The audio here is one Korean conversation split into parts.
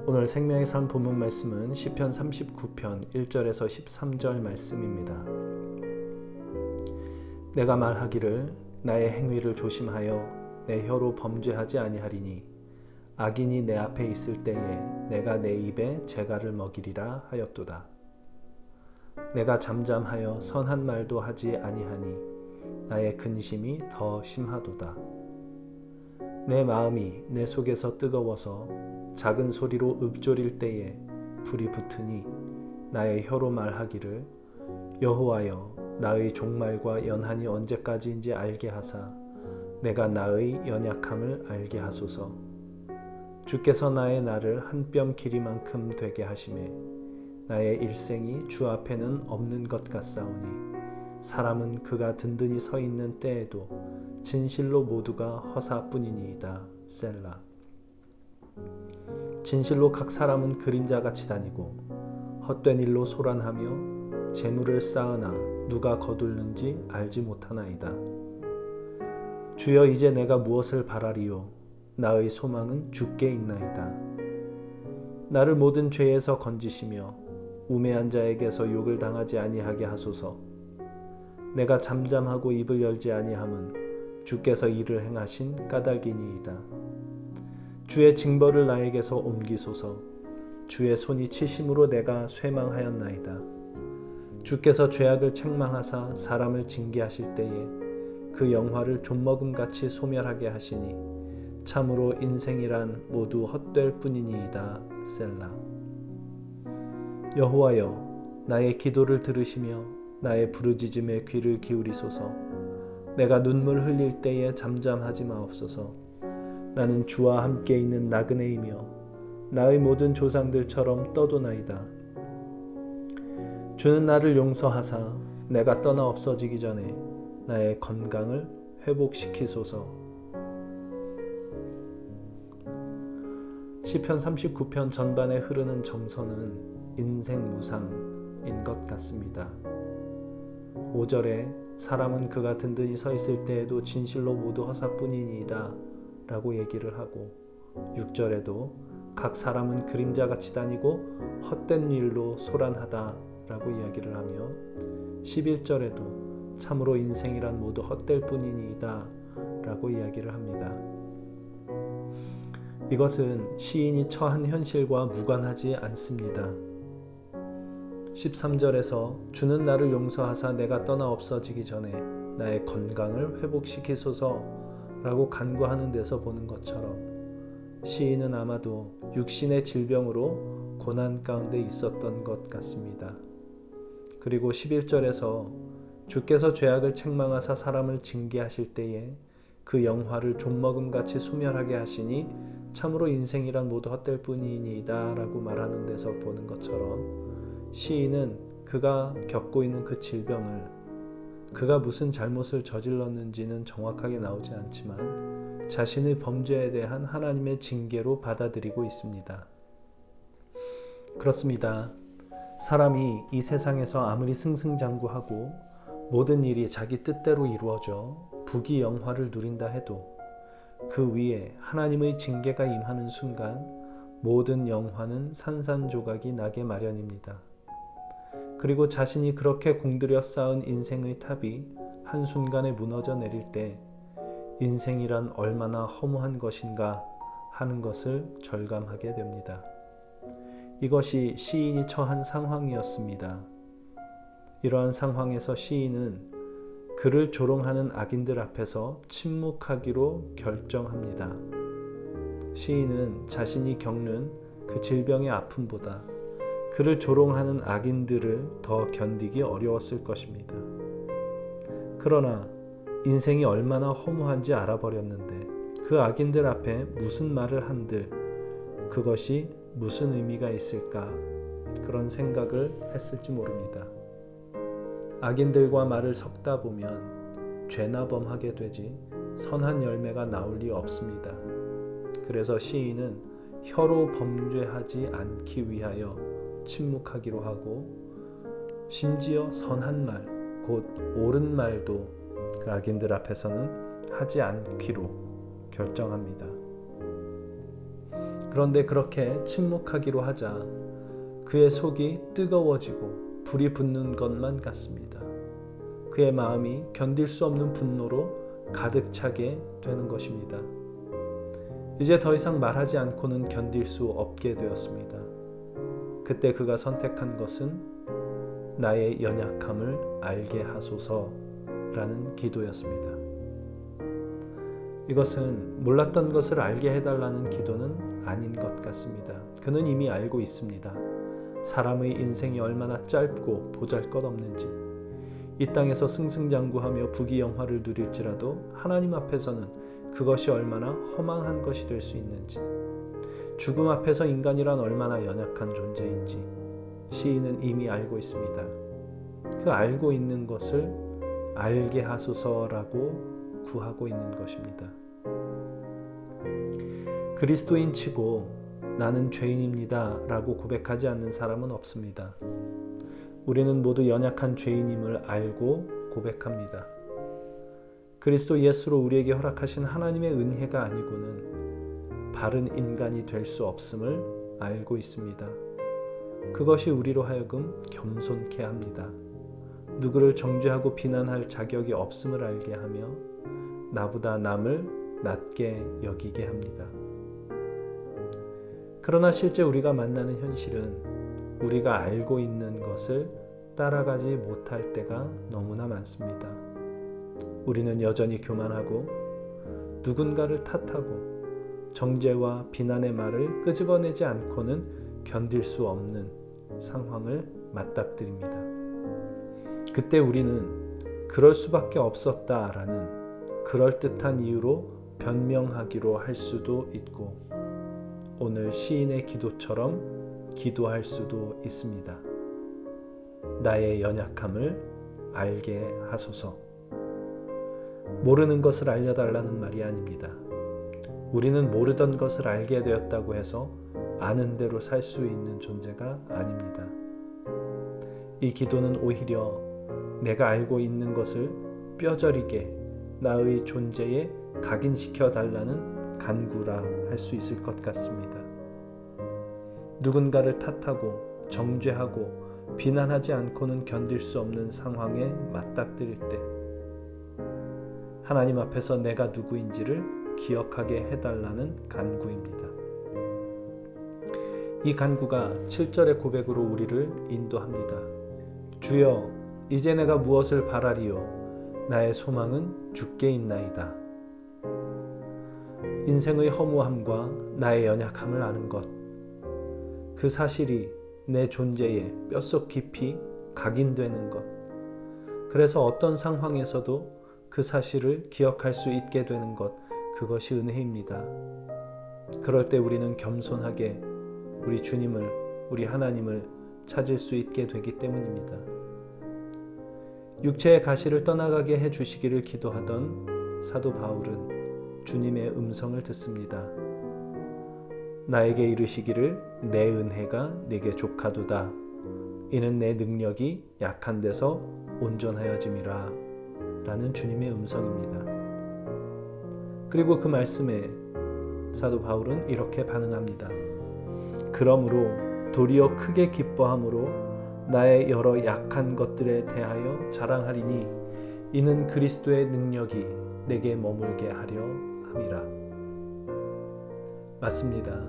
오늘 생명의 산 본문 말씀은 시편 39편 1절에서 13절 말씀입니다. 내가 말하기를 나의 행위를 조심하여 내 혀로 범죄하지 아니하리니 악인이 내 앞에 있을 때에 내가 내 입에 재갈을 먹이리라 하였도다. 내가 잠잠하여 선한 말도 하지 아니하니 나의 근심이 더 심하도다. 내 마음이 내 속에서 뜨거워서 작은 소리로 읊조릴 때에 불이 붙으니 나의 혀로 말하기를 여호와여 나의 종말과 연한이 언제까지인지 알게 하사 내가 나의 연약함을 알게 하소서. 주께서 나의 날을 한 뼘 길이만큼 되게 하시매 나의 일생이 주 앞에는 없는 것 같사오니 사람은 그가 든든히 서 있는 때에도 진실로 모두가 허사뿐이니이다. 셀라. 진실로 각 사람은 그림자같이 다니고 헛된 일로 소란하며 재물을 쌓으나 누가 거둘는지 알지 못하나이다. 주여 이제 내가 무엇을 바라리요? 나의 소망은 주께 있나이다. 나를 모든 죄에서 건지시며 우매한 자에게서 욕을 당하지 아니하게 하소서. 내가 잠잠하고 입을 열지 아니함은 주께서 이를 행하신 까닭이니이다. 주의 징벌을 나에게서 옮기소서. 주의 손이 치심으로 내가 쇠망하였나이다. 주께서 죄악을 책망하사 사람을 징계하실 때에 그 영화를 좀먹음같이 소멸하게 하시니 참으로 인생이란 모두 헛될 뿐이니이다. 셀라. 여호와여 나의 기도를 들으시며 나의 부르짖음에 귀를 기울이소서. 내가 눈물 흘릴 때에 잠잠하지 마옵소서. 나는 주와 함께 있는 나그네이며 나의 모든 조상들처럼 떠도나이다. 주는 나를 용서하사 내가 떠나 없어지기 전에 나의 건강을 회복시키소서. 시편 39편 전반에 흐르는 정서는 인생 무상인 것 같습니다. 5절에 사람은 그가 든든히 서 있을 때에도 진실로 모두 허사뿐이니이다 라고 얘기를 하고 6절에도 각 사람은 그림자같이 다니고 헛된 일로 소란하다 라고 이야기를 하며 11절에도 참으로 인생이란 모두 헛될 뿐이니이다 라고 이야기를 합니다. 이것은 시인이 처한 현실과 무관하지 않습니다. 13절에서 주는 나를 용서하사 내가 떠나 없어지기 전에 나의 건강을 회복시키소서 라고 간구하는 데서 보는 것처럼 시인은 아마도 육신의 질병으로 고난 가운데 있었던 것 같습니다. 그리고 11절에서 주께서 죄악을 책망하사 사람을 징계하실 때에 그 영화를 좀먹음같이 소멸하게 하시니 참으로 인생이란 모두 헛될 뿐이니이다 라고 말하는 데서 보는 것처럼 시인은 그가 겪고 있는 그 질병을 그가 무슨 잘못을 저질렀는지는 정확하게 나오지 않지만 자신의 범죄에 대한 하나님의 징계로 받아들이고 있습니다. 그렇습니다. 사람이 이 세상에서 아무리 승승장구하고 모든 일이 자기 뜻대로 이루어져 부귀영화를 누린다 해도 그 위에 하나님의 징계가 임하는 순간 모든 영화는 산산조각이 나게 마련입니다. 그리고 자신이 그렇게 공들여 쌓은 인생의 탑이 한순간에 무너져 내릴 때 인생이란 얼마나 허무한 것인가 하는 것을 절감하게 됩니다. 이것이 시인이 처한 상황이었습니다. 이러한 상황에서 시인은 그를 조롱하는 악인들 앞에서 침묵하기로 결정합니다. 시인은 자신이 겪는 그 질병의 아픔보다 그를 조롱하는 악인들을 더 견디기 어려웠을 것입니다. 그러나 인생이 얼마나 허무한지 알아버렸는데 그 악인들 앞에 무슨 말을 한들 그것이 무슨 의미가 있을까 그런 생각을 했을지 모릅니다. 악인들과 말을 섞다 보면 죄나 범하게 되지 선한 열매가 나올 리 없습니다. 그래서 시인은 혀로 범죄하지 않기 위하여 침묵하기로 하고 심지어 선한 말, 곧 옳은 말도 그 악인들 앞에서는 하지 않기로 결정합니다. 그런데 그렇게 침묵하기로 하자 그의 속이 뜨거워지고 불이 붙는 것만 같습니다. 그의 마음이 견딜 수 없는 분노로 가득 차게 되는 것입니다. 이제 더 이상 말하지 않고는 견딜 수 없게 되었습니다. 그때 그가 선택한 것은 나의 연약함을 알게 하소서라는 기도였습니다. 이것은 몰랐던 것을 알게 해달라는 기도는 아닌 것 같습니다. 그는 이미 알고 있습니다. 사람의 인생이 얼마나 짧고 보잘것없는지, 이 땅에서 승승장구하며 부귀영화를 누릴지라도 하나님 앞에서는 그것이 얼마나 허망한 것이 될 수 있는지, 죽음 앞에서 인간이란 얼마나 연약한 존재인지 시인은 이미 알고 있습니다. 그 알고 있는 것을 알게 하소서라고 구하고 있는 것입니다. 그리스도인 치고 나는 죄인입니다 라고 고백하지 않는 사람은 없습니다. 우리는 모두 연약한 죄인임을 알고 고백합니다. 그리스도 예수로 우리에게 허락하신 하나님의 은혜가 아니고는 바른 인간이 될 수 없음을 알고 있습니다. 그것이 우리로 하여금 겸손케 합니다. 누구를 정죄하고 비난할 자격이 없음을 알게 하며 나보다 남을 낮게 여기게 합니다. 그러나 실제 우리가 만나는 현실은 우리가 알고 있는 것을 따라가지 못할 때가 너무나 많습니다. 우리는 여전히 교만하고 누군가를 탓하고 정죄와 비난의 말을 끄집어내지 않고는 견딜 수 없는 상황을 맞닥뜨립니다. 그때 우리는 그럴 수밖에 없었다라는 그럴듯한 이유로 변명하기로 할 수도 있고, 오늘 시인의 기도처럼 기도할 수도 있습니다. 나의 연약함을 알게 하소서. 모르는 것을 알려달라는 말이 아닙니다. 우리는 모르던 것을 알게 되었다고 해서 아는 대로 살 수 있는 존재가 아닙니다. 이 기도는 오히려 내가 알고 있는 것을 뼈저리게 나의 존재에 각인시켜 달라는 간구라 할 수 있을 것 같습니다. 누군가를 탓하고 정죄하고 비난하지 않고는 견딜 수 없는 상황에 맞닥뜨릴 때 하나님 앞에서 내가 누구인지를 기억하게 해달라는 간구입니다. 이 간구가 7절의 고백으로 우리를 인도합니다. 주여, 이제 내가 무엇을 바라리요? 나의 소망은 주께 있나이다. 인생의 허무함과 나의 연약함을 아는 것, 그 사실이 내 존재에 뼛속 깊이 각인되는 것, 그래서 어떤 상황에서도 그 사실을 기억할 수 있게 되는 것, 그것이 은혜입니다. 그럴 때 우리는 겸손하게 우리 주님을, 우리 하나님을 찾을 수 있게 되기 때문입니다. 육체의 가시를 떠나가게 해주시기를 기도하던 사도 바울은 주님의 음성을 듣습니다. 나에게 이르시기를 내 은혜가 네게 족하도다. 이는 내 능력이 약한 데서 온전하여짐이라 라는 주님의 음성입니다. 그리고 그 말씀에 사도 바울은 이렇게 반응합니다. 그러므로 도리어 크게 기뻐함으로 나의 여러 약한 것들에 대하여 자랑하리니 이는 그리스도의 능력이 내게 머물게 하려 함이라. 맞습니다.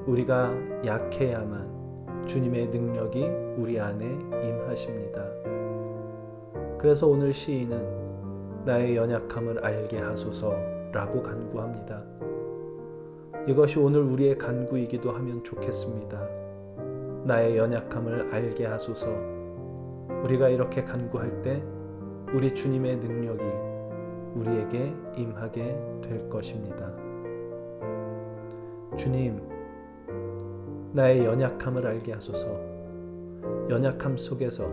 우리가 약해야만 주님의 능력이 우리 안에 임하십니다. 그래서 오늘 시인은 나의 연약함을 알게 하소서라고 간구합니다. 이것이 오늘 우리의 간구이기도 하면 좋겠습니다. 나의 연약함을 알게 하소서. 우리가 이렇게 간구할 때 우리 주님의 능력이 우리에게 임하게 될 것입니다. 주님, 나의 연약함을 알게 하소서. 연약함 속에서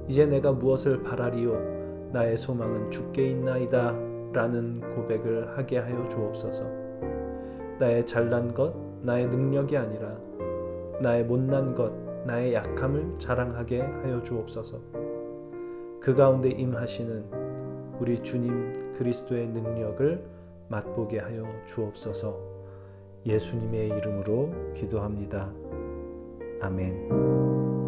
이제 내가 무엇을 바라리요? 나의 소망은 주께 있나이다 라는 고백을 하게 하여 주옵소서. 나의 잘난 것, 나의 능력이 아니라 나의 못난 것, 나의 약함을 자랑하게 하여 주옵소서. 그 가운데 임하시는 우리 주님 그리스도의 능력을 맛보게 하여 주옵소서. 예수님의 이름으로 기도합니다. 아멘.